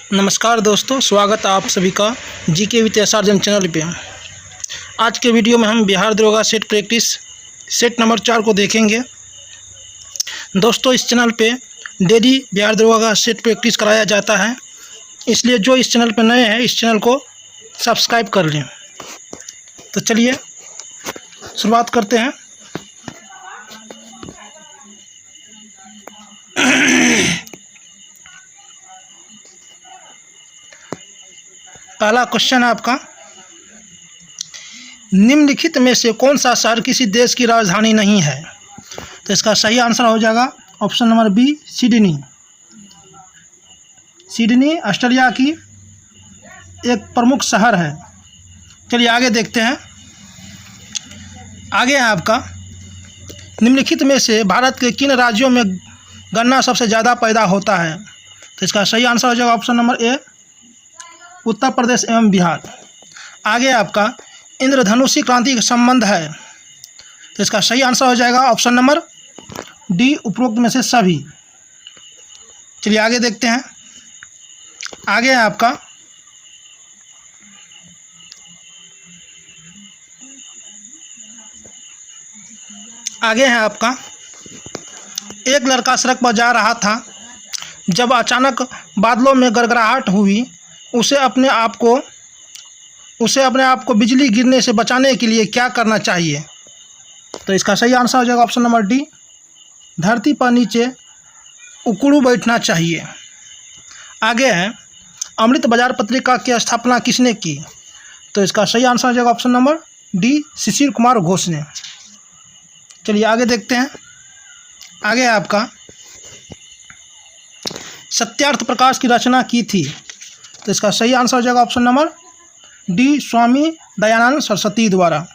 नमस्कार दोस्तों, स्वागत है आप सभी का GK with S our channel पे। आज के वीडियो में हम बिहार दरोगा सेट प्रैक्टिस सेट नंबर 4 को देखेंगे। दोस्तों, इस चैनल पे डेली बिहार दरोगा का सेट प्रैक्टिस कराया जाता है, इसलिए जो इस चैनल पे नए हैं इस चैनल को सब्सक्राइब कर लें। तो चलिए शुरुआत करते हैं। पहला क्वेश्चन है आपका, निम्नलिखित में से कौन सा शहर किसी देश की राजधानी नहीं है? तो इसका सही आंसर हो जाएगा option number B, Sydney. Sydney Australia की एक प्रमुख शहर है। चलिए आगे देखते हैं। आगे है आपका, निम्नलिखित में से भारत के किन राज्यों में गन्ना सबसे ज़्यादा पैदा होता है? तो इसका सही आंसर हो जाएगा option number A, Uttar Pradesh एवं बिहार। आगे आपका, इंद्रधनुषी क्रांति का संबंध है, तो इसका सही आंसर हो जाएगा ऑप्शन नंबर डी, उपरोक्त में से सभी। चलिए आगे देखते हैं। आगे है आपका, एक लड़का सड़क पर जा रहा था, जब अचानक बादलों में गड़गड़ाहट हुई। उसे अपने आप को बिजली गिरने से बचाने के लिए क्या करना चाहिए? तो इसका सही आंसर हो जाएगा ऑप्शन नंबर डी, धरती पर नीचे उकड़ू बैठना चाहिए। आगे है, अमृत बाजार पत्रिका की स्थापना किसने की? तो इसका सही आंसर हो जाएगा option number D, Shishir Kumar Ghosh ने। चलिए आगे देखते हैं। आगे आपका, सत्यार्थ प्रकाश की रचना की थी, तो इसका सही आंसर हो जाएगा option number D, Swami Dayanand Saraswati द्वारा।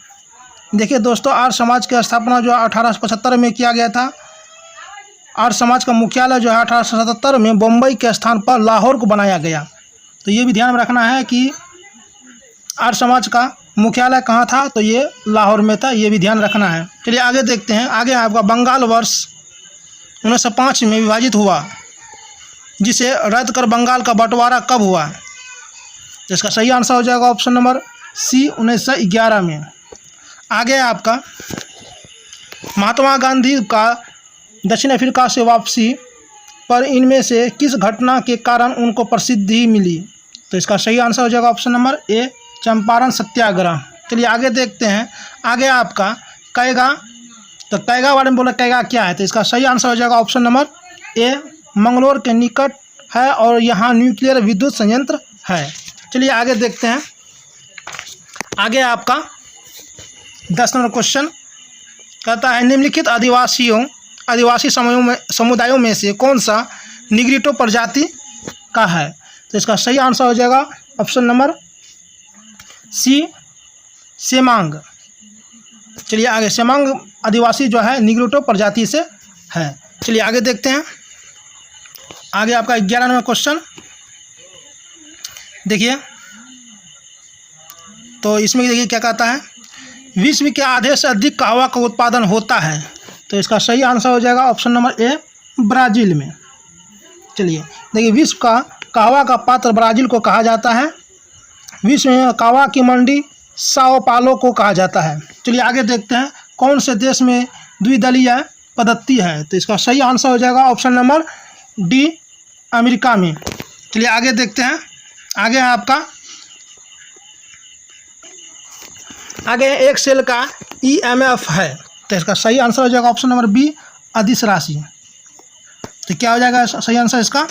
देखिए दोस्तों, आर्य समाज की स्थापना जो 1875 में किया गया था। आर्य समाज का मुख्यालय जो है 1877 में बम्बई के स्थान पर लाहौर को बनाया गया। तो ये भी ध्यान में रखना है कि आर्य समाज का मुख्यालय कहाँ था, तो ये लाहौर में था, ये भी ध्यान रखना है। चलिए आगे देखते हैं। आगे आपका, बंगाल वर्ष 1905 में विभाजित हुआ, जिसे रद्द कर बंगाल का बंटवारा कब हुआ? इसका सही आंसर हो जाएगा ऑप्शन नंबर सी, 1911 में। आगे आपका, महात्मा गांधी का दक्षिण अफ्रीका से वापसी पर इनमें से किस घटना के कारण उनको प्रसिद्धि मिली? तो इसका सही आंसर हो जाएगा ऑप्शन नंबर ए, चंपारण सत्याग्रह। चलिए आगे देखते हैं। आगे आपका, कैगा, तो कैगा बारे में बोला, कैगा क्या है? तो इसका सही आंसर हो जाएगा ऑप्शन नंबर ए, मंगलोर के निकट है और यहाँ न्यूक्लियर विद्युत संयंत्र है। चलिए आगे देखते हैं। आगे आपका 10 नंबर क्वेश्चन कहता है, निम्नलिखित आदिवासी समुदायों में से कौन सा निग्रिटो प्रजाति का है? तो इसका सही आंसर हो जाएगा ऑप्शन नंबर सी, सेमांग। चलिए आगे, सेमांग आदिवासी जो है निग्रिटो प्रजाति से है। चलिए आगे देखते हैं। आगे आपका 11 नंबर क्वेश्चन देखिए, तो इसमें देखिए क्या कहता है, विश्व के आधे से अधिक कहवा का उत्पादन होता है। तो इसका सही आंसर हो जाएगा ऑप्शन नंबर ए, ब्राज़ील में। चलिए देखिए, विश्व का कहवा का पात्र ब्राज़ील को कहा जाता है। विश्व में कहवा की मंडी साओ पालो को कहा जाता है। चलिए आगे देखते हैं, कौन से देश में द्विदलीय पद्धति है? तो इसका सही आंसर हो जाएगा ऑप्शन नंबर डी, अमेरिका में। चलिए आगे देखते हैं। आगे है आपका, आगे एक सेल का EMF है, तो इसका सही आंसर हो जाएगा ऑप्शन नंबर बी, अदिश राशि। तो क्या हो जाएगा सही आंसर इसका?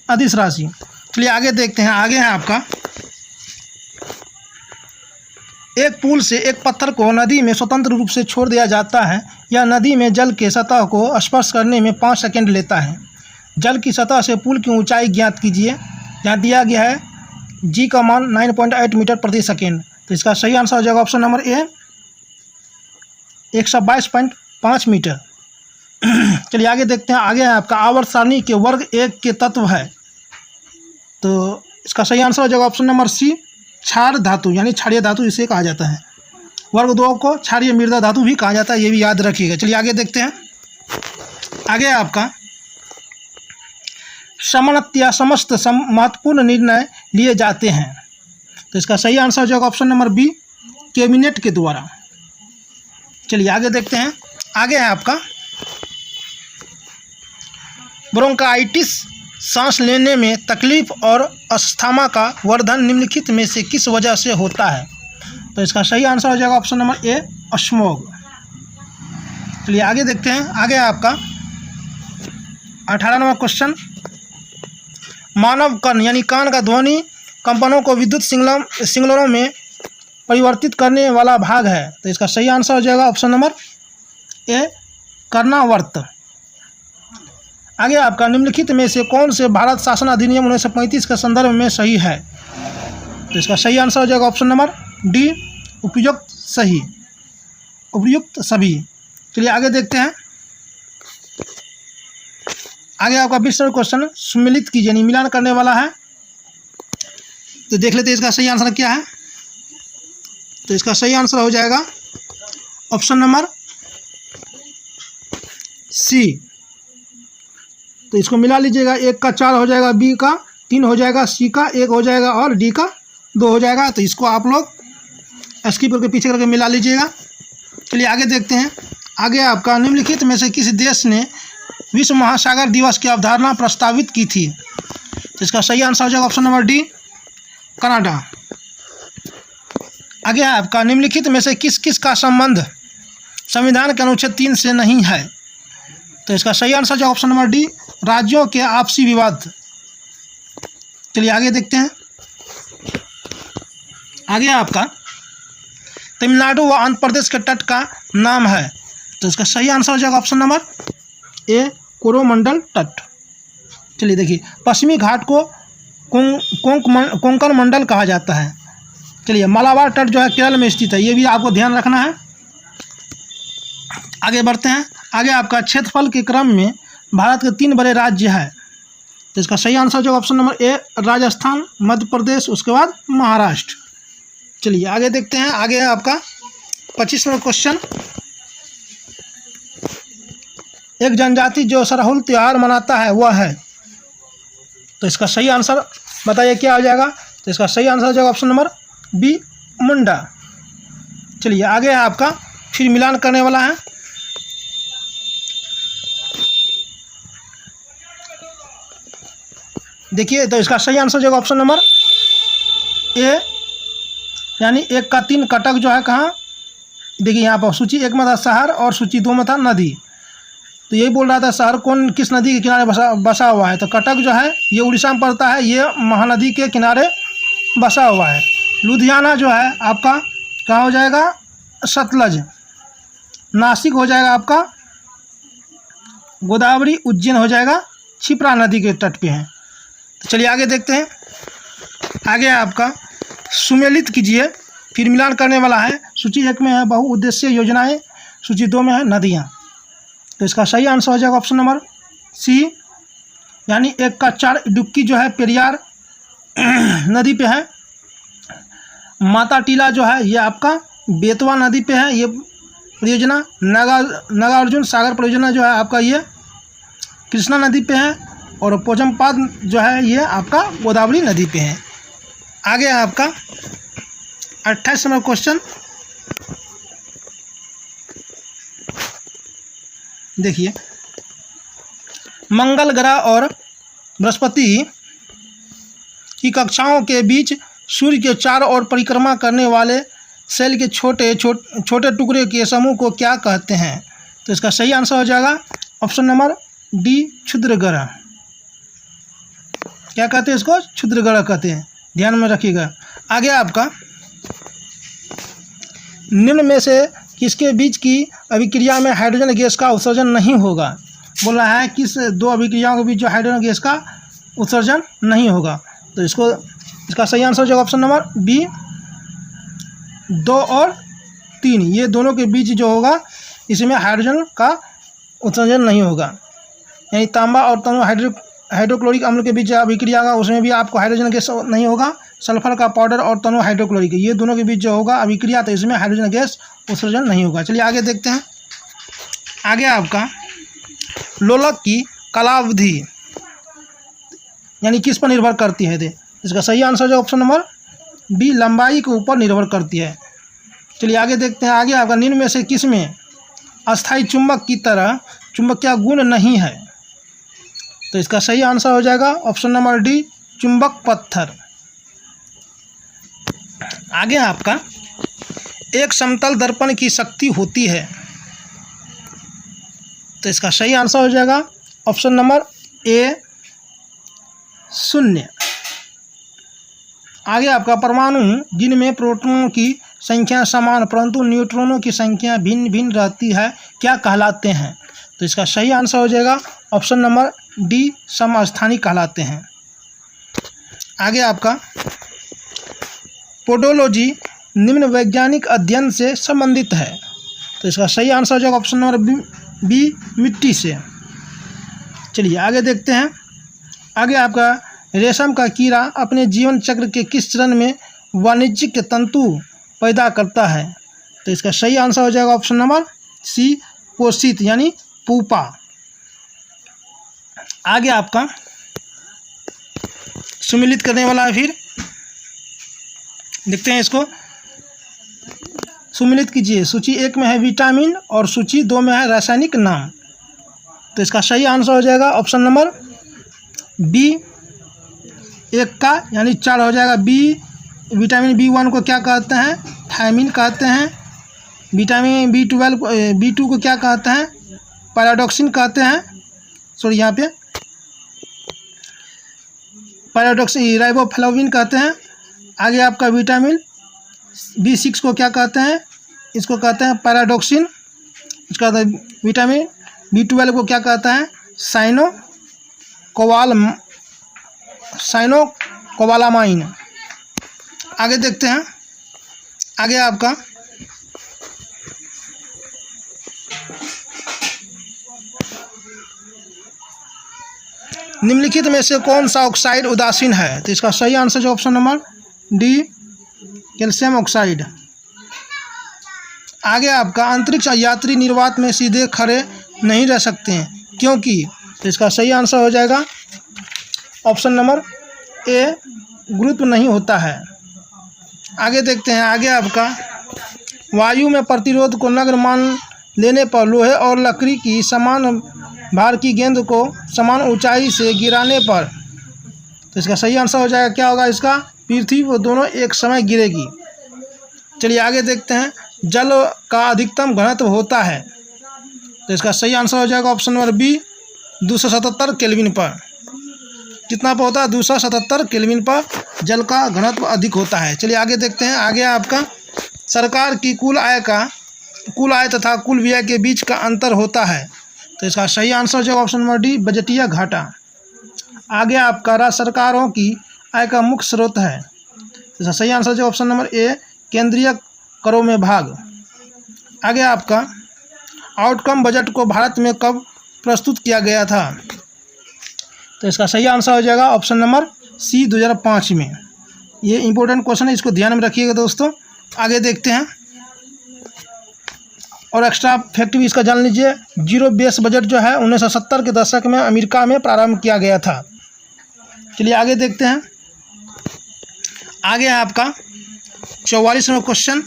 अदिश राशि। चलिए आगे देखते हैं। आगे है आपका, एक पुल से एक पत्थर को नदी में स्वतंत्र रूप से छोड़ दिया जाता है। यह नदी में जल के सतह को स्पर्श करने में 5 सेकंड लेता है। जल की सतह से पुल की ऊंचाई ज्ञात कीजिए। यहाँ दिया गया है जी का मान 9.8 मीटर प्रति सेकेंड। तो इसका सही आंसर हो जाएगा ऑप्शन नंबर ए, 122.5 मीटर। चलिए आगे देखते हैं। आगे है आपका, आवर्त सारणी के वर्ग 1 के तत्व है। तो इसका सही आंसर हो जाएगा ऑप्शन नंबर सी, क्षार धातु, यानी क्षारीय धातु इसे कहा जाता है। वर्ग 2 को क्षारीय मृदा धातु भी कहा जाता है, ये भी याद रखिएगा। चलिए आगे देखते हैं। आगे आपका, सामान्यतया समस्त महत्वपूर्ण निर्णय लिए जाते हैं। तो इसका सही आंसर हो जाएगा ऑप्शन नंबर बी, कैबिनेट के द्वारा। चलिए आगे देखते हैं। आगे है आपका ब्रोंकाइटिस, सांस लेने में तकलीफ और अस्थमा का वर्धन निम्नलिखित में से किस वजह से होता है? तो इसका सही आंसर हो जाएगा ऑप्शन नंबर ए, स्मोग। चलिए आगे देखते हैं। आगे है आपका 18 नंबर क्वेश्चन। मानव कर्ण यानी कान का ध्वनि कंपनों को विद्युत सिग्नलों में परिवर्तित करने वाला भाग है। तो इसका सही आंसर हो जाएगा ऑप्शन नंबर ए, कर्णावर्त। आगे आपका निम्नलिखित में से कौन से भारत शासन अधिनियम 1935 के संदर्भ में सही है? तो इसका सही आंसर हो जाएगा ऑप्शन नंबर डी, उपयुक्त सही, उपयुक्त सभी। चलिए आगे देखते हैं। आगे आपका 20 नंबर क्वेश्चन, सुमेलित कीजिए यानी मिलान करने वाला है। तो देख लेते हैं इसका सही आंसर क्या है। तो इसका सही आंसर हो जाएगा ऑप्शन नंबर सी। तो इसको मिला लीजिएगा, 1 का 4 हो जाएगा, बी का 3 हो जाएगा, सी का 1 हो जाएगा और डी का 2 हो जाएगा। तो इसको आप लोग स्किप करके पीछे करके मिला लीजिएगा। चलिए आगे देखते हैं। आगे आपका निम्नलिखित में से किस देश ने विश्व महासागर दिवस की अवधारणा प्रस्तावित की थी? तो इसका सही आंसर हो जाएगा ऑप्शन नंबर डी, कनाडा। आगे है आपका निम्नलिखित में से किस किस का संबंध संविधान के अनुच्छेद 3 से नहीं है? तो इसका सही आंसर जो ऑप्शन नंबर डी, राज्यों के आपसी विवाद। चलिए आगे देखते हैं। आगे आपका तमिलनाडु व आंध्र प्रदेश के तट का नाम है। तो इसका सही आंसर हो जाएगा ऑप्शन नंबर ए, कोरोमंडल तट। चलिए देखिए, पश्चिमी घाट को कोंकण मंडल कहा जाता है। चलिए मालाबार तट जो है केरल में स्थित है, ये भी आपको ध्यान रखना है। आगे बढ़ते हैं। आगे आपका क्षेत्रफल के क्रम में भारत के 3 बड़े राज्य हैं। तो इसका सही आंसर जो option number A, Rajasthan, Madhya Pradesh, उसके बाद महाराष्ट्र। चलिए आगे देखते हैं। आगे है आपका 25 नंबर क्वेश्चन। एक जनजाति जो सरहुल त्यौहार मनाता है वह है। तो इसका सही आंसर बताइए क्या हो जाएगा? तो इसका सही आंसर हो जाएगा ऑप्शन नंबर बी, मुंडा। चलिए आगे है आपका फिर मिलान करने वाला है। देखिए, तो इसका सही आंसर जो ऑप्शन नंबर ए, यानी 1 का 3 कटक जो है कहाँ? देखिए यहाँ पर सूची 1 में था शहर और सूची 2 में था नदी। तो यही बोल रहा था शहर कौन किस नदी के किनारे बसा हुआ है। तो कटक जो है ये उड़ीसा में पड़ता है, ये महानदी के किनारे बसा हुआ है। लुधियाना जो है आपका कहाँ हो जाएगा? सतलज। नासिक हो जाएगा आपका गोदावरी। उज्जैन हो जाएगा क्षिप्रा नदी के तट पे है। तो चलिए आगे देखते हैं। आगे आपका सुमेलित कीजिए फिर मिलान करने वाला है। सूची 1 में है बहुउद्देशीय योजनाएं, सूची 2 में है नदियाँ। तो इसका सही आंसर हो जाएगा ऑप्शन नंबर सी, यानी 1 का 4 इडुक्की जो है पेरियार नदी पे है। माता टीला जो है ये आपका बेतवा नदी पे है ये परियोजना। नागार्जुन सागर परियोजना जो है आपका ये कृष्णा नदी पे है। और पोचमपाद जो है ये आपका गोदावरी नदी पे है। आगे है आपका 28 नंबर क्वेश्चन। देखिए, मंगल ग्रह और बृहस्पति की कक्षाओं के बीच सूर्य के चारों ओर परिक्रमा करने वाले सेल के छोटे टुकड़े के समूह को क्या कहते हैं? तो इसका सही आंसर हो जाएगा ऑप्शन नंबर डी, क्षुद्र ग्रह। क्या कहते हैं इसको? क्षुद्र ग्रह कहते हैं, ध्यान में रखिएगा। आगे आपका निम्न में से किसके बीच की अभिक्रिया में हाइड्रोजन गैस का उत्सर्जन नहीं होगा? बोल रहा है किस 2 अभिक्रियाओं के बीच जो हाइड्रोजन गैस का उत्सर्जन नहीं होगा। तो इसका सही आंसर जो ऑप्शन नंबर बी, 2 और 3, ये दोनों के बीच जो होगा इसमें हाइड्रोजन का उत्सर्जन नहीं होगा। यानी तांबा और तनु हाइड्रोक्लोरिक अम्ल के बीच अभिक्रिया का उसमें भी आपको हाइड्रोजन गैस नहीं होगा। सल्फर का पाउडर और तनु हाइड्रोक्लोरिक, ये दोनों के बीच जो होगा अभिक्रिया, तो इसमें हाइड्रोजन गैस उत्सर्जन नहीं होगा। चलिए आगे देखते हैं। आगे आपका लोलक की कालावधि यानी किस पर निर्भर करती है? इसका सही आंसर जो ऑप्शन नंबर बी, लंबाई के ऊपर निर्भर करती है। चलिए आगे देखते हैं। आगे आपका निम्न में से किस में अस्थायी चुंबक की तरह चुंबकीय गुण नहीं है? तो इसका सही आंसर हो जाएगा ऑप्शन नंबर डी, चुंबक पत्थर। आगे आपका एक समतल दर्पण की शक्ति होती है, तो इसका सही आंसर हो जाएगा ऑप्शन नंबर ए, 0। आगे आपका परमाणु जिनमें प्रोटॉनों की संख्या समान परंतु न्यूट्रॉनों की संख्या भिन्न भिन्न रहती है क्या कहलाते हैं? तो इसका सही आंसर हो जाएगा ऑप्शन नंबर डी, समस्थानिक कहलाते हैं। आगे आपका पोडोलॉजी निम्न वैज्ञानिक अध्ययन से संबंधित है, तो इसका सही आंसर हो जाएगा ऑप्शन नंबर बी, मिट्टी से। चलिए आगे देखते हैं। आगे आपका रेशम का कीड़ा अपने जीवन चक्र के किस चरण में वाणिज्यिक तंतु पैदा करता है? तो इसका सही आंसर हो जाएगा ऑप्शन नंबर सी, कोशित यानी पूपा। आगे आपका सुमिलित करने वाला है, फिर देखते हैं इसको। सुमिलित कीजिए। सूची 1 में है विटामिन और सूची 2 में है रासायनिक नाम, तो इसका सही आंसर हो जाएगा ऑप्शन नंबर बी, 1 का यानी 4 हो जाएगा। बी, विटामिन B1 को क्या कहते हैं? थायमिन कहते हैं। विटामिन B12 B2 को क्या कहते हैं? पैराडॉक्सिन कहते हैं। सॉरी, यहाँ पे पैराडॉक्सिन राइबोफ्लाविन कहते हैं। आगे आपका विटामिन B6 को क्या कहते हैं? इसको कहते हैं पैराडॉक्सिन। इसका विटामिन B12 को क्या कहता है? साइनोकोबालामाइन। आगे देखते हैं। आगे आपका निम्नलिखित में से कौन सा ऑक्साइड उदासीन है? तो इसका सही आंसर जो option number D, calcium oxide. आगे आपका अंतरिक्ष यात्री निर्वात में सीधे खड़े नहीं रह सकते हैं क्योंकि? तो इसका सही आंसर हो जाएगा ऑप्शन नंबर ए, गुरुत्व नहीं होता है। आगे देखते हैं। आगे आपका वायु में प्रतिरोध को नगण्य मान लेने पर लोहे और लकड़ी की समान भार की गेंद को समान ऊंचाई से गिराने पर, तो इसका सही आंसर हो जाएगा क्या होगा इसका? पृथ्वी वो दोनों एक समय गिरेगी। चलिए आगे देखते हैं। जल का अधिकतम घनत्व होता है, तो इसका सही आंसर हो जाएगा ऑप्शन नंबर बी, 277 केल्विन पर। कितना पर होता है? 277 केल्विन पर जल का घनत्व अधिक होता है। चलिए आगे देखते हैं। आगे आपका सरकार की कुल आय तथा कुल व्यय के बीच का अंतर होता है, तो इसका सही आंसर जो ऑप्शन नंबर डी, बजटीय घाटा। आगे आपका राज्य सरकारों की आय का मुख्य स्रोत है, तो इसका सही आंसर जो ऑप्शन नंबर ए, केंद्रीय करों में भाग। आगे आपका आउटकम बजट को भारत में कब प्रस्तुत किया गया था? तो इसका सही आंसर हो जाएगा ऑप्शन नंबर सी, 2005 में। ये इंपॉर्टेंट क्वेश्चन है, इसको ध्यान में रखिएगा दोस्तों। आगे देखते हैं और एक्स्ट्रा फैक्ट भी इसका जान लीजिए। जीरो बेस बजट जो है 1970 के दशक में अमेरिका में प्रारंभ किया गया था। चलिए आगे देखते हैं। आगे है आपका 44वां क्वेश्चन।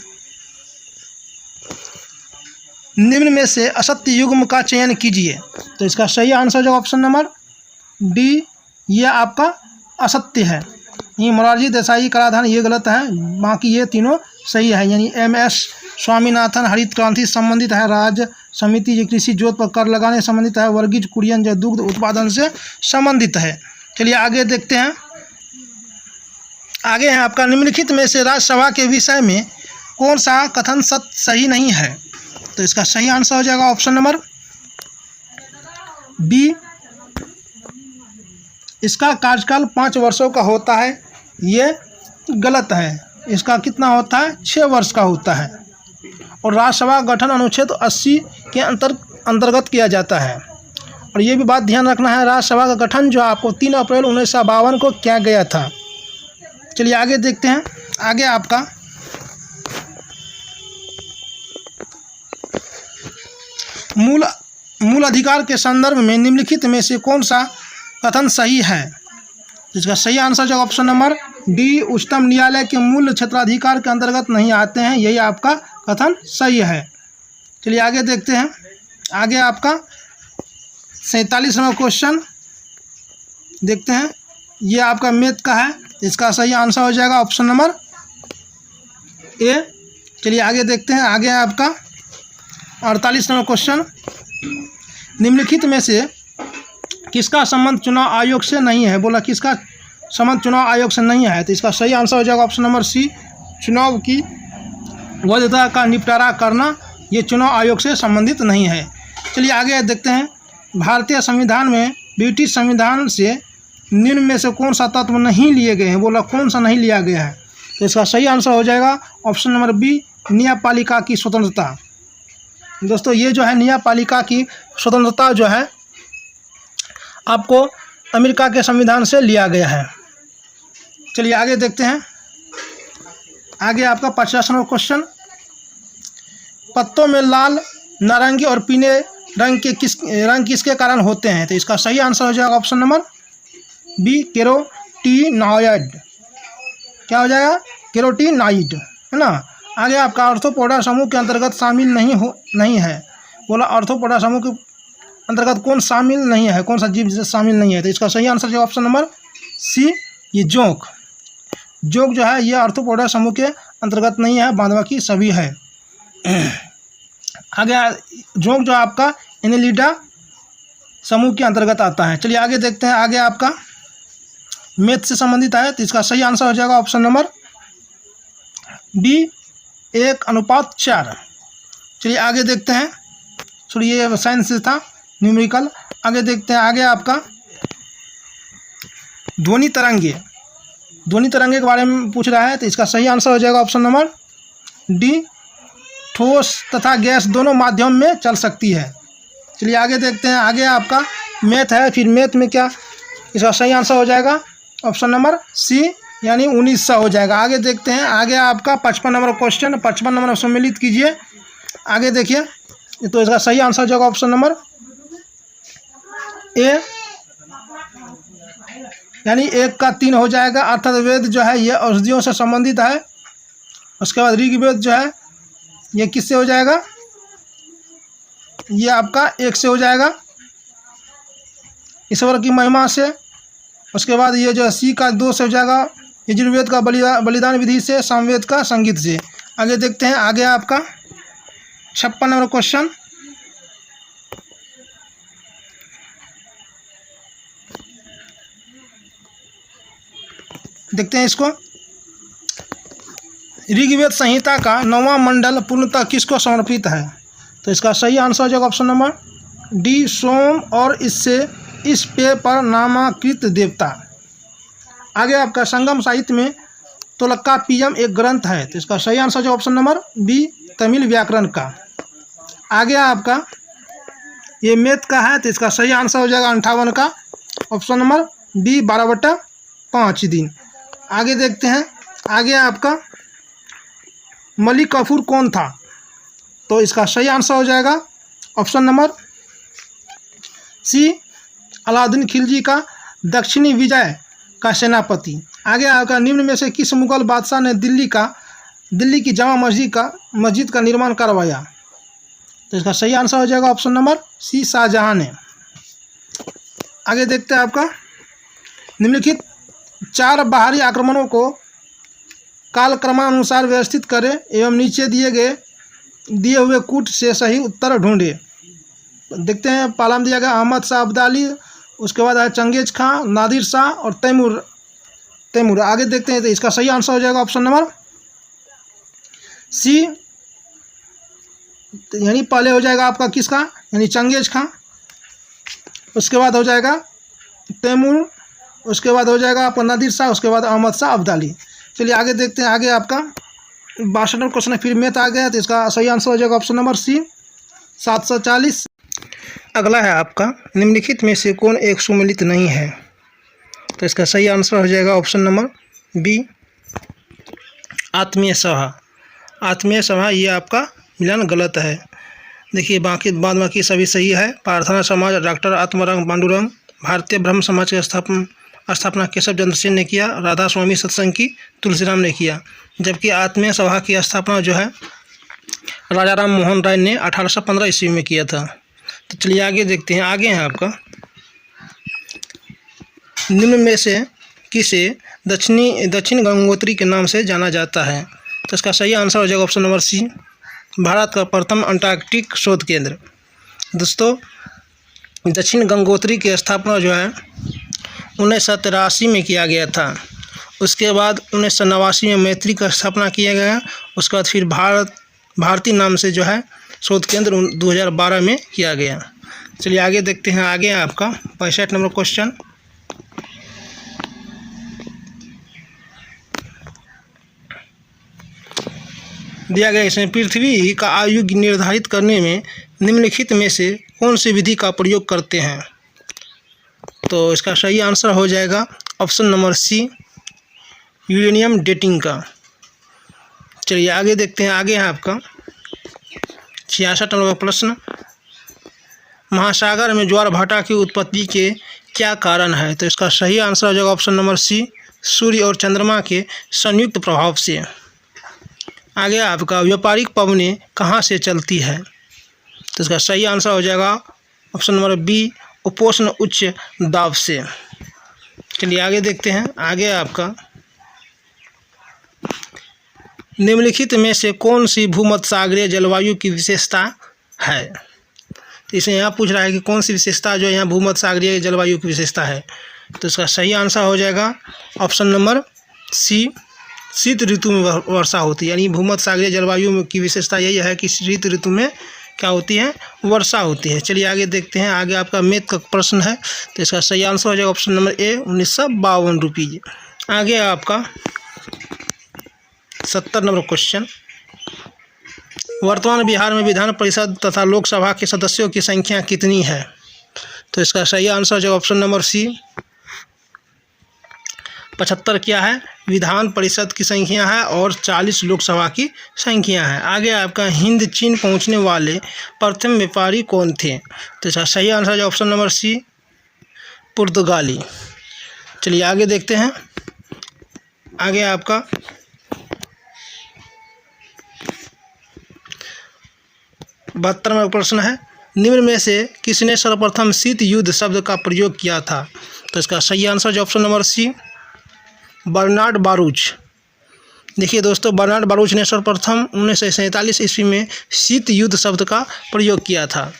निम्न में से असत्य युग्म का चयन कीजिए, तो इसका सही आंसर जो ऑप्शन नंबर डी, ये आपका असत्य है। ये मोरारजी देसाई कराधान ये गलत है, बाकी ये तीनों सही है। यानी MS स्वामीनाथन हरित क्रांति संबंधित है, राज्य समिति जो कृषि जोत पर कर लगाने संबंधित है, वर्गीज कुरियन जो दुग्ध उत्पादन से संबंधित है। चलिए आगे देखते हैं। आगे है आपका निम्नलिखित में से राज्यसभा के विषय में कौन सा कथन सही नहीं है? तो इसका सही आंसर हो जाएगा ऑप्शन नंबर बी, इसका कार्यकाल 5 वर्षों का होता है, ये गलत है। इसका कितना होता है? 6 वर्ष का होता है। और राज्यसभा गठन अनुच्छेद 80 के अंतर्गत किया जाता है। और ये भी बात ध्यान रखना है, राज्यसभा का गठन जो आपको 3 अप्रैल 1952 को किया गया था। चलिए आगे देखते हैं। आगे आपका मूल अधिकार के संदर्भ में निम्नलिखित में से कौन सा कथन सही है? तो इसका सही आंसर जो ऑप्शन नंबर डी, उच्चतम न्यायालय के मूल क्षेत्राधिकार के अंतर्गत नहीं आते हैं, यही आपका कथन सही है। चलिए आगे देखते हैं। आगे आपका 47वां क्वेश्चन देखते हैं। ये आपका मैथ का है, इसका सही आंसर हो जाएगा ऑप्शन नंबर ए। चलिए आगे देखते हैं। आगे आपका 48वां क्वेश्चन, निम्नलिखित में से किसका संबंध चुनाव आयोग से नहीं है? बोला किसका संबंध चुनाव आयोग से नहीं है, तो इसका सही आंसर हो जाएगा ऑप्शन नंबर सी, चुनाव की वैधता का निपटारा करना, ये चुनाव आयोग से संबंधित नहीं है। चलिए आगे देखते हैं। भारतीय संविधान में ब्रिटिश संविधान से निम्न में से कौन सा तत्व नहीं लिए गए हैं? बोला कौन सा नहीं लिया गया है, तो इसका सही आंसर हो जाएगा ऑप्शन नंबर बी, न्यायपालिका की स्वतंत्रता। दोस्तों ये जो है न्यायपालिका की स्वतंत्रता जो है आपको अमेरिका के संविधान से लिया गया है। चलिए आगे देखते हैं। आगे आपका 50वां क्वेश्चन, पत्तों में लाल, नारंगी और पीले रंग किसके कारण होते हैं? तो इसका सही आंसर हो जाएगा ऑप्शन नंबर बी, कैरोटीनॉयड। क्या हो जाएगा? कैरोटीनॉयड, है ना। आगे आपका आर्थ्रोपोडा समूह के अंतर्गत शामिल नहीं है। बोला आर्थ्रोपोडा समूह के अंतर्गत कौन शामिल नहीं है, कौन सा जीव शामिल नहीं है, तो इसका सही आंसर जो ऑप्शन नंबर सी, ये जोंक जो है ये आर्थ्रोपोडा समूह के अंतर्गत नहीं है, बाद बाकी सभी है। आगे जोंक जो आपका एनेलिडा समूह के अंतर्गत आता है। चलिए आगे देखते हैं। आगे आपका मैथ से संबंधित है, तो इसका सही आंसर हो जाएगा ऑप्शन नंबर बी, 1:4। चलिए आगे देखते हैं। सॉरी ये साइंस से था, न्यूमेरिकल। आगे देखते हैं। आगे आपका ध्वनि तरंगे के बारे में पूछ रहा है, तो इसका सही आंसर हो जाएगा ऑप्शन नंबर डी, ठोस तथा गैस दोनों माध्यम में चल सकती है। चलिए आगे देखते हैं। आगे आपका मैथ है, फिर मैथ में क्या, इसका सही आंसर हो जाएगा ऑप्शन नंबर सी, यानी 1900 हो जाएगा। आगे देखते हैं। आगे आपका 55 नंबर क्वेश्चन, 55 नंबर सम्मिलित कीजिए। आगे देखिए, तो इसका सही आंसर हो जाएगा ऑप्शन नंबर ए, यानी 1 का 3 हो जाएगा। अर्थवेद जो है ये औषधियों से संबंधित है। उसके बाद ऋग्वेद जो है ये किससे हो जाएगा, ये आपका 1 से हो जाएगा, ईश्वर की महिमा से। उसके बाद ये जो सी का 2 से हो जाएगा, यजुर्वेद का बलिदान विधि से, सामवेद का संगीत से। आगे देखते हैं। आगे आपका 56 नंबर क्वेश्चन, देखते हैं इसको। ऋग्वेद संहिता का 9वां मंडल पूर्णतः किसको समर्पित है? तो इसका सही आंसर हो जाएगा ऑप्शन नंबर डी, सोम और इस पेय पर नामांकित देवता। आगे आपका संगम साहित्य में तोलकाप्पियम एक ग्रंथ है, तो इसका सही आंसर जो ऑप्शन नंबर बी, तमिल व्याकरण का। आगे आपका ये मैथ का है, तो इसका सही आंसर हो जाएगा 58 का, ऑप्शन नंबर बी, 12/5 दिन। आगे देखते हैं। आगे आपका मलिक काफूर कौन था? तो इसका सही आंसर हो जाएगा option number C, Alauddin Khilji का दक्षिणी विजय का सेनापति। आगे आपका निम्न में से किस मुगल बादशाह ने दिल्ली की जामा मस्जिद का निर्माण करवाया? तो इसका सही आंसर हो जाएगा ऑप्शन नंबर सी, शाहजहां ने। आगे देखते हैं। आपका निम्नलिखित 4 बाहरी आक्रमणों को कालक्रमानुसार व्यवस्थित करें एवं नीचे दिए हुए कूट से सही उत्तर ढूंढे। देखते हैं। पहला में दिया गया अहमद शाह अब्दाली, उसके बाद है चंगेज खां, नादिर शाह और तैमूर। आगे देखते हैं। तो इसका सही आंसर हो जाएगा ऑप्शन नंबर सी, यानी पहले हो जाएगा आपका किसका, यानी चंगेज खां, उसके बाद हो जाएगा तैमूर, उसके बाद हो जाएगा आपका नादिर शाह, उसके बाद अहमद शाह अब्दाली। चलिए आगे देखते हैं। आगे आपका 62 क्वेश्चन फिर मैथ आ गया, तो इसका सही आंसर हो जाएगा ऑप्शन नंबर सी, 740। अगला है आपका निम्नलिखित में से कौन एक सुमेलित नहीं है? तो इसका सही आंसर हो जाएगा ऑप्शन नंबर बी, आत्मीय सभा। ये आपका मिलान गलत है। देखिए बाकी सभी सही है। प्रार्थना समाज, डॉक्टर आत्माराम पांडुरंग, भारतीय ब्रह्म समाज के स्थापना केशव चंद्र सेन ने किया, राधा स्वामी सत्संग की तुलसीराम ने किया, जबकि आत्मीय सभा की स्थापना जो है राजा राम मोहन राय ने 1815 ईस्वी में किया था। तो चलिए आगे देखते हैं। आगे है आपका, निम्न में से किसे दक्षिण गंगोत्री के नाम से जाना जाता है? तो इसका सही आंसर हो जाएगा ऑप्शन नंबर सी, भारत का प्रथम अंटार्कटिक शोध केंद्र। दोस्तों, दक्षिण गंगोत्री की स्थापना जो है 1983 में किया गया था। उसके बाद 1989 में मैत्री का स्थापना किया गया। उसके बाद फिर भारतीय नाम से जो है शोध केंद्र 2012 में किया गया। चलिए आगे देखते हैं। आगे है आपका 65 नंबर क्वेश्चन। दिया गया इसमें, पृथ्वी का आयु निर्धारित करने में निम्नलिखित में से कौन सी विधि का प्रयोग करते हैं? तो इसका सही आंसर हो जाएगा option number C, uranium dating का। चलिए आगे देखते हैं। आगे है आपका 66 नंबर प्रश्न, महासागर में ज्वार भाटा की उत्पत्ति के क्या कारण है? तो इसका सही आंसर हो जाएगा ऑप्शन नंबर सी, सूर्य और चंद्रमा के संयुक्त प्रभाव से। आगे आपका व्यापारिक पवनें कहाँ से चलती है? तो इसका सही आंसर हो जाएगा ऑप्शन नंबर बी, उपोष्ण उच्च दाब से। चलिए आगे देखते हैं। आगे आपका निम्नलिखित में से कौन सी भूमध्यसागरीय जलवायु की विशेषता है? तो इसे यहाँ पूछ रहा है कि कौन सी विशेषता जो यहाँ भूमध्यसागरीय जलवायु की विशेषता है। तो इसका सही आंसर हो जाएगा ऑप्शन नंबर सी, शीत ऋतु में वर्षा होती है। यानी भूमध्यसागरीय जलवायु की विशेषता यही है कि शीत ऋतु में क्या होती है? वर्षा होती है। चलिए आगे देखते हैं। आगे आपका मैथ का प्रश्न है, तो इसका सही आंसर हो जाएगा ऑप्शन नंबर ए, 1952 रुपये। आगे आपका 70 नंबर क्वेश्चन, वर्तमान बिहार में विधान परिषद तथा लोकसभा के सदस्यों की संख्या कितनी है? तो इसका सही आंसर हो जाएगा ऑप्शन नंबर सी, 75 क्या है? विधान परिषद की संख्या है और 40 लोकसभा की संख्या है। आगे आपका हिंद चीन पहुंचने वाले प्रथम व्यापारी कौन थे? तो इसका सही आंसर है ऑप्शन नंबर सी, पुर्तगाली। चलिए आगे देखते हैं। आगे आपका 72वां प्रश्न है, निम्न में से किसने सर्वप्रथम शीत युद्ध शब्द का प्रयोग किया था? तो इसका सही आंसर है option number C, Bernard Baruch. देखिए दोस्तों, बर्नार्ड बारूच ने सर्वप्रथम 1947 ईस्वी में शीत युद्ध शब्द का प्रयोग किया था।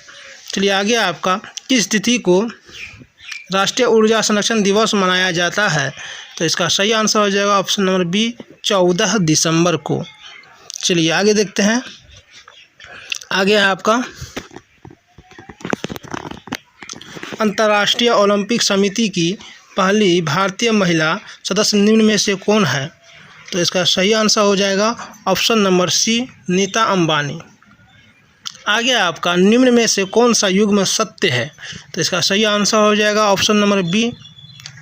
चलिए आगे आपका किस तिथि को राष्ट्रीय ऊर्जा संरक्षण दिवस मनाया जाता है? तो इसका सही आंसर हो जाएगा ऑप्शन नंबर बी, 14 दिसंबर को। चलिए आगे देखते हैं। आगे है आपका अंतर्राष्ट्रीय ओलंपिक समिति की पहली भारतीय महिला सदस्य निम्न में से कौन है? तो इसका सही आंसर हो जाएगा option number C, Nita Ambani. आगे आपका निम्न में से कौन सा युग्म सत्य है? तो इसका सही आंसर हो जाएगा option number B,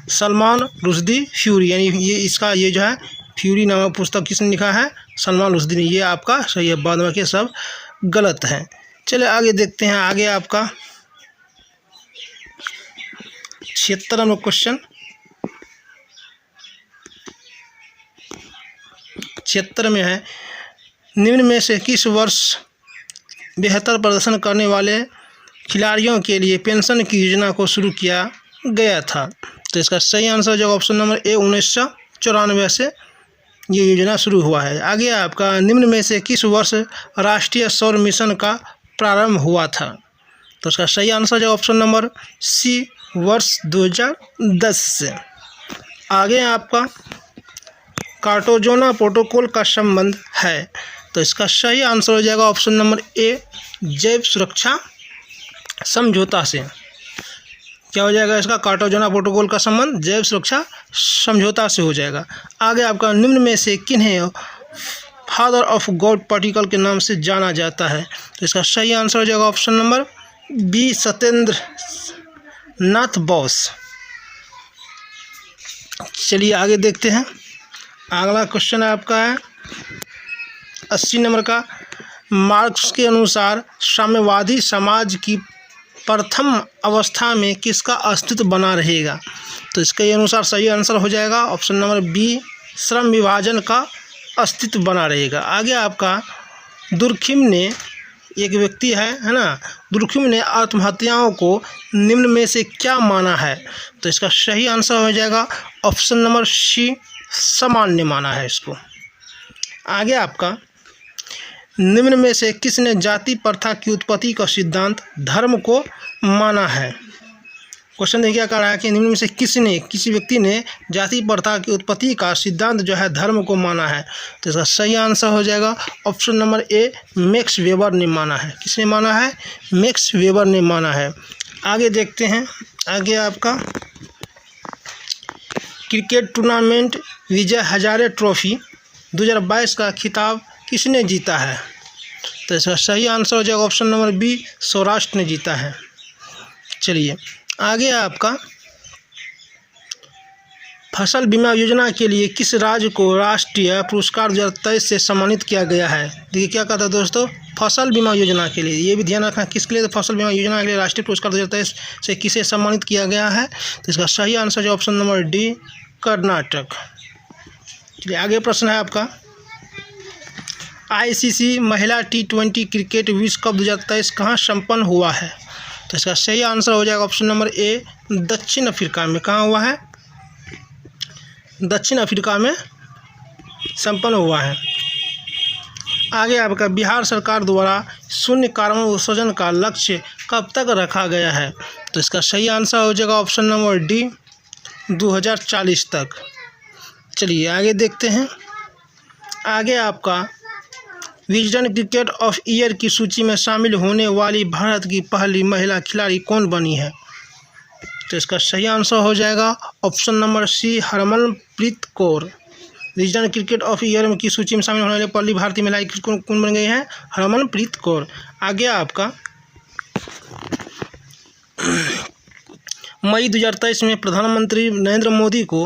Salman Rushdie Fury. यानी ये जो है फ्यूरी नामक पुस्तक किसने लिखा है? सलमान रुश्दी ने। ये आपका सही है, बाद में के सब गलत हैं। चलिए आगे देखते हैं। आगे आपका 76 नंबर क्वेश्चन, 76 में है, निम्न में से किस वर्ष बेहतर प्रदर्शन करने वाले खिलाड़ियों के लिए पेंशन की योजना को शुरू किया गया था? तो इसका सही आंसर जो ऑप्शन नंबर ए, 1994 से ये योजना शुरू हुआ है। आगे आपका निम्न में से किस वर्ष राष्ट्रीय सौर मिशन का प्रारंभ हुआ था? तो इसका सही आंसर जो ऑप्शन नंबर सी, वर्ष 2010 से। आगे आपका कार्टागोना प्रोटोकॉल का संबंध है? तो इसका सही आंसर हो जाएगा ऑप्शन नंबर ए, जैव सुरक्षा समझौता से। क्या हो जाएगा इसका? कार्टागोना प्रोटोकॉल का संबंध जैव सुरक्षा समझौता से हो जाएगा। आगे आपका निम्न में से किन्हें फादर ऑफ गॉड पार्टिकल के नाम से जाना जाता है? तो इसका सही आंसर हो जाएगा option number B, Satyendra Nath Bose. चलिए आगे देखते हैं। अगला क्वेश्चन आपका है 80 नंबर का, मार्क्स के अनुसार साम्यवादी समाज की प्रथम अवस्था में किसका अस्तित्व बना रहेगा? तो इसके अनुसार सही आंसर हो जाएगा ऑप्शन नंबर बी, श्रम विभाजन का अस्तित्व बना रहेगा। आगे आपका दुर्खिम ने, एक व्यक्ति है ना, दुर्खिम ने आत्महत्याओं को निम्न में से क्या माना है? तो इसका सही आंसर हो जाएगा ऑप्शन नंबर सी, सामान्य माना है इसको। आगे आपका निम्न में से किसने जाति प्रथा की उत्पत्ति का सिद्धांत धर्म को माना है? क्वेश्चन देखिए क्या कह रहा है कि निम्न में से किसने, किसी व्यक्ति ने जाति प्रथा की उत्पत्ति का सिद्धांत जो है धर्म को माना है? तो इसका सही आंसर हो जाएगा option number A, max weber ने माना है। किसने माना है? मैक्स वेबर ने माना है। आगे देखते हैं, आगे आपका cricket tournament Vijay Hazare trophy 2022 का खिताब किसने जीता है? तो इसका सही आंसर हो जाएगा ऑप्शन नंबर बी, सौराष्ट्र ने जीता है। चलिए आगे आपका फसल बीमा योजना के लिए किस राज्य को राष्ट्रीय पुरस्कार 2023 से सम्मानित किया गया है? देखिए क्या कहता है दोस्तों, फसल बीमा योजना के लिए, ये भी ध्यान रखना किसके लिए? तो फसल बीमा योजना के लिए राष्ट्रीय पुरस्कार 2023 से किसे सम्मानित किया गया है? तो इसका सही आंसर है ऑप्शन नंबर डी, कर्नाटक। चलिए आगे प्रश्न है आपका, ICC महिला T20 क्रिकेट विश्व कप 2023 कहाँ संपन्न हुआ है? तो इसका सही आंसर हो जाएगा ऑप्शन नंबर ए, दक्षिण अफ्रीका में। कहाँ हुआ है? दक्षिण अफ्रीका में संपन्न हुआ है। आगे आपका बिहार सरकार द्वारा शून्य कार्बन उत्सर्जन का लक्ष्य कब तक रखा गया है? तो इसका सही आंसर हो जाएगा ऑप्शन नंबर डी, 2040 तक। चलिए आगे देखते हैं, आगे आपका विजडन क्रिकेट ऑफ ईयर की सूची में शामिल होने वाली भारत की पहली महिला खिलाड़ी कौन बनी है? तो इसका सही आंसर हो जाएगा option number C, Harmanpreet Kaur. Wisden cricket of year की सूची में शामिल होने वाली पहली भारतीय महिला कौन बन गई है? हरमनप्रीत कौर। आगे आपका मई 2023 में प्रधानमंत्री नरेंद्र मोदी को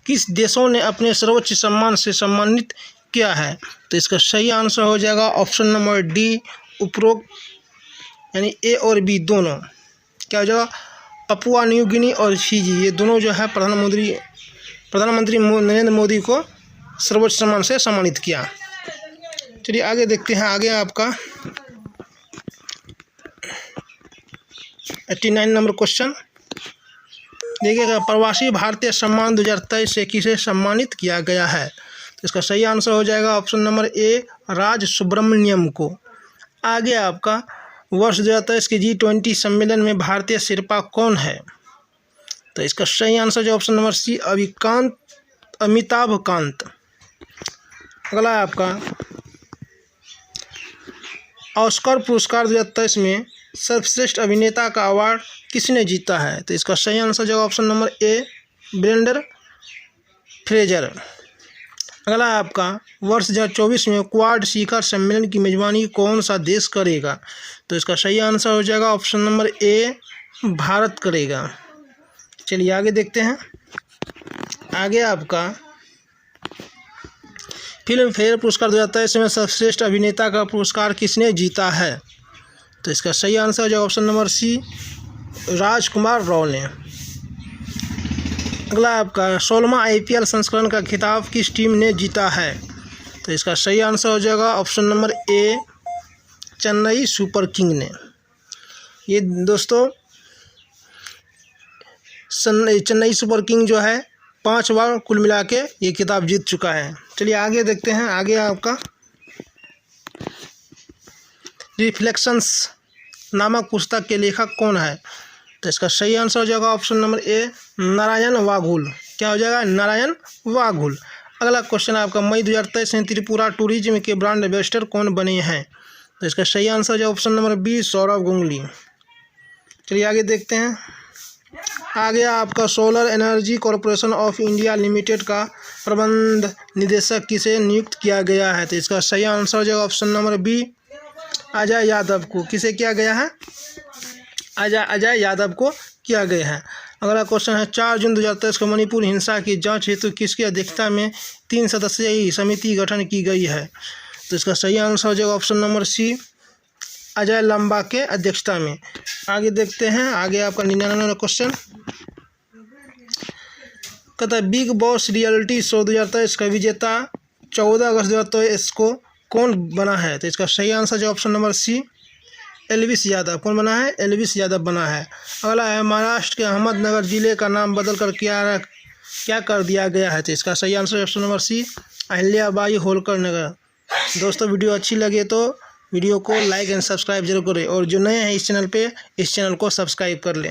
किस देशों ने अपने सर्वोच्च सम्मान से सम्मानित किया है? तो इसका सही आंसर हो जाएगा ऑप्शन नंबर डी, उपरोक्त यानी ए और बी दोनों क्या हो जाएगा? पपुआ न्यू गिनी और फिजी, ये दोनों जो है प्रधानमंत्री नरेंद्र मोदी को सर्वोच्च सम्मान से सम्मानित किया। चलिए आगे देखते हैं, आगे आपका 89 नंबर क्वेश्चन देखिएगा, प्रवासी भारतीय सम्मान 2023 से किसे सम्मानित किया गया है? तो इसका सही आंसर हो जाएगा ऑप्शन नंबर ए, राज सुब्रमण्यम को। आगे आपका वर्ष 2023 के G20 सम्मेलन में भारतीय शेर्पा कौन है? तो इसका सही आंसर जो option number C, Amitabh Kant. अगला आपका ऑस्कर पुरस्कार 2023 में सर्वश्रेष्ठ अभिनेता का अवार्ड किसने जीता है? तो इसका सही आंसर जो option number A, Brendon Fraser. अगला आपका वर्ष 2024 में क्वाड शिखर सम्मेलन की मेजबानी कौन सा देश करेगा? तो इसका सही आंसर हो जाएगा ऑप्शन नंबर ए, भारत करेगा। चलिए आगे देखते हैं, आगे आपका फिल्म फेयर पुरस्कार 2023 में सर्वश्रेष्ठ अभिनेता का पुरस्कार किसने जीता है? तो इसका सही आंसर हो जाएगा ऑप्शन नंबर सी, राजकुमार राव ने। अगला आपका 16वां IPL संस्करण का खिताब किस टीम ने जीता है? तो इसका सही आंसर हो जाएगा option number A, Chennai super king ने। ये दोस्तों चेन्नई सुपर किंग जो है 5 बार कुल मिला के ये खिताब जीत चुका है। चलिए आगे देखते हैं, आगे आपका रिफ्लेक्शंस नामक पुस्तक के लेखक कौन है? तो इसका सही आंसर हो जाएगा option number A, Narayan Vaghul. क्या हो जाएगा? नारायण वाघुल। अगला क्वेश्चन आपका मई 2023 में त्रिपुरा टूरिज्म के ब्रांड एम्बेसडर कौन बने हैं? तो इसका सही आंसर जो option number B, Sourav Ganguly. चलिए आगे देखते हैं, आगे आपका Solar Energy Corporation of India Limited का प्रबंध निदेशक किसे नियुक्त किया गया है? तो इसका सही आंसर हो जाएगा option number B, Ajay Yadav को। किसे किया गया है? अजय यादव को किया गया है। अगला क्वेश्चन है 4 जून 2023 को मणिपुर हिंसा की जांच हेतु किसकी अध्यक्षता में 3 सदस्यीय समिति गठन की गई है? तो इसका सही आंसर हो जाएगा ऑप्शन नंबर सी, अजय लंबा के अध्यक्षता में। आगे देखते हैं, आगे आपका 99वां क्वेश्चन कहता है बिग बॉस रियलिटी शो 2023 का विजेता 14 अगस्त 2023 को कौन बना है? तो इसका सही आंसर जो option number C, Elvish Yadav. कौन बना है? एल्विस यादव बना है। अगला है महाराष्ट्र के अहमदनगर जिले का नाम बदलकर क्या कर दिया गया है? तो इसका सही answer option number C, Ahilyabai Holkar Nagar. दोस्तों वीडियो अच्छी लगे तो वीडियो को लाइक एंड सब्सक्राइब जरूर करें और जो नए हैं इस चैनल पे इस चैनल को सब्सक्राइब कर लें।